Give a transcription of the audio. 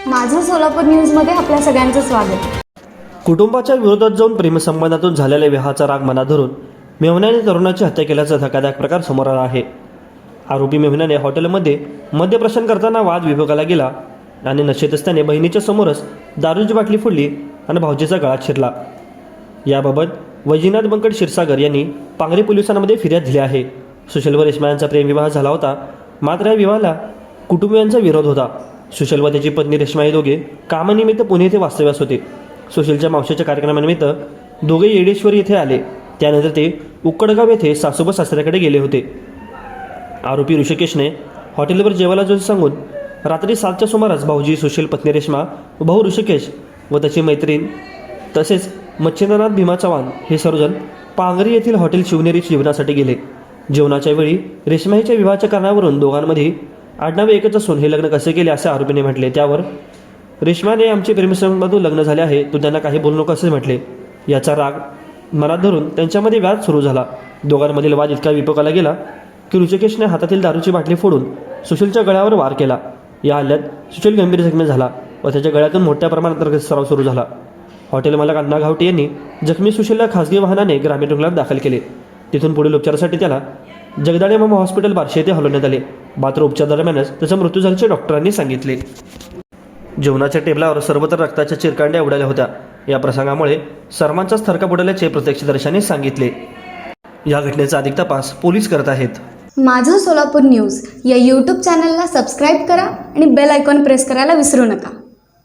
माझं सोलापूर न्यूजमध्ये आपल्या सगळ्यांचं स्वागत. कुटुंबाच्या विरोधात जाऊन प्रेमसंबंधातून झालेल्या विवाहाचा राग मनात धरून मेहुण्याने तरुणाची हत्या केल्याचा धक्कादायक प्रकार समोर आला आहे. आरोपी मेहुण्याने हॉटेलमध्ये मद्यप्राशन करताना वाद विभोगाला गेला आणि नशेत असताना बहिणीच्या समोरच दारूची बाटली फोडली आणि भाऊजीचा गळा चिरला. याबाबत वैजनाथ बंकट क्षीरसागर यांनी पांगरी पोलिसांमध्ये फिर्याद दिली आहे. सुशील व रेश्मा यांचा प्रेमविवाह झाला होता, मात्र या विवाहाला कुटुंबियांचा विरोध होता. सुशील व त्याची पत्नी रेश्मा हे दोघे कामानिमित्त पुणे येथे वास्तव्यास होते. सुशीलच्या मावशीच्या कार्यक्रमानिमित्त दोघे येडेश्वरी येथे आले. त्यानंतर ते उक्कडगाव येथे सासोबा सासऱ्याकडे गेले होते. आरोपी ऋषिकेशने हॉटेलवर जेवायला जाऊन सांगून रात्री 7च्या सुमारास भाऊजी सुशील, पत्नी रेश्मा, भाऊ ऋषिकेश व त्याची मैत्रीण तसेच मच्छिंद्रनाथ भीमा चव्हाण हे सर्वजण पांगरी येथील हॉटेल शिवनेरी जेवणासाठी गेले. जेवणाच्या वेळी रेश्मा हिच्या विवाहाच्या कारणावरून दोघांमध्ये आडनावे एकच असून हे लग्न कसे केले असे आरोपीने म्हटले. त्यावर रेश्माने आमचे प्रेमसंबंधातून लग्न झाले आहे, तू त्यांना काही बोलू नको असे म्हटले. याचा राग मनात धरून त्यांच्यामध्ये वाद सुरू झाला. दोघांमधील वाद इतका विकोपाला गेला की ऋषिकेशने हातातील दारूची बाटली फोडून सुशीलच्या गळ्यावर वार केला. या हल्ल्यात सुशील गंभीर जखमी झाला व त्याच्या गळ्यातून मोठ्या प्रमाणात रक्तस्राव सुरू झाला. हॉटेल मालक अण्णा घावटे यांनी जखमी सुशीलला खासगी वाहनाने ग्रामीण रुग्णालयात दाखल केले. तिथून पुढील उपचारासाठी त्याला जगदाळे मामा हॉस्पिटल बार्शी येथे हलवण्यात आले. मात्र उपचार दरम्यानच त्याचा मृत्यू झाल्याचे डॉक्टरांनी सांगितले. जेवणाच्या टेबलावर सर्वत्र रक्ताच्या चिरकांड्या उडाल्या होत्या. या प्रसंगामुळे सर्वांचाच थरकाप उडाल्याचे प्रत्यक्षदर्शींनी सांगितले. या घटनेचा अधिक तपास पोलीस करत आहेत. माझं सोलापूर न्यूज या यूट्यूब चॅनलला सबस्क्राईब करा आणि बेल आयकॉन प्रेस करायला विसरू नका.